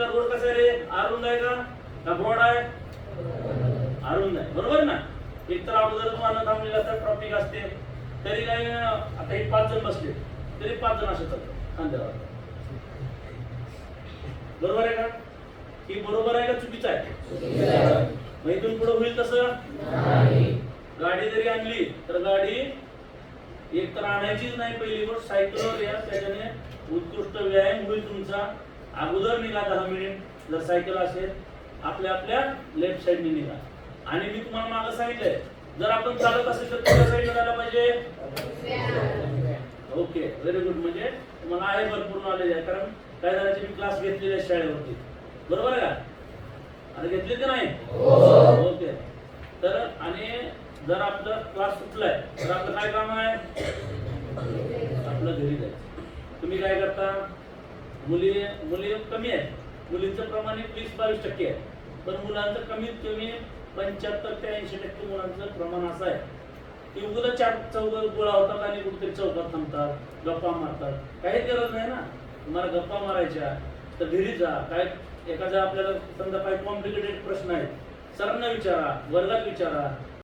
Road कसा आहे रे? अरुंद आहे का ब्रॉड आहे? अरुंद आहे, बरोबर ना. एक तर अगोदर तुम्हाला थांबलेला असतात, ट्रॉफिक असते, तरी काय आता हे 5 जण बसले तरी 5 जण असे चालतात खांद्यावर. बरोबर आहे का? ही बरोबर आहे का चुकीचं आहे? मग इथून पुढे होईल तसं? गाडी जरी आणली तर गाडी एक तर आणायचीच नाही. पहिली गोष्ट सायकलवर या, त्याच्याने उत्कृष्ट व्यायाम होईल तुमचा. अगोदर निघा 10 मिनिट, जर सायकल असेल आपल्या आपल्या लेफ्ट साईडने निघा. आणि मी तुम्हाला मागं सांगितलंय, जर आपण चालत असेल तर कुठल्या साईडला जायला पाहिजे? Okay, very good. म्हणजे तुम्हाला आहे भरपूर नॉलेज आहे, कारण काय जणांचे मी क्लास घेतलेले आहेत शाळेवरती, बरोबर आहे का? आणि घेतले की नाही? ओके. तर आणि जर आपला क्लास सुटलाय तर आपलं काय काम आहे? आपलं घरी जायचं. तुम्ही काय करता? मुली कमी आहेत, मुलींचं प्रमाण 20-22% आहे, पण मुलांचं कमीत कमी 75 ते 80% मुलांचं प्रमाण असं आहे की उगाच चार चौघ गोळा होतात आणि कुठेतरी चौकात थांबतात, गप्पा मारतात. काही गरज नाही ना. तुम्हाला गप्पा मारायच्या तर घरी जा. काय एखादा आपल्याला समजा काही कॉम्प्लिकेटेड प्रश्न आहेत, सरांना विचारा, वर्गात विचारा.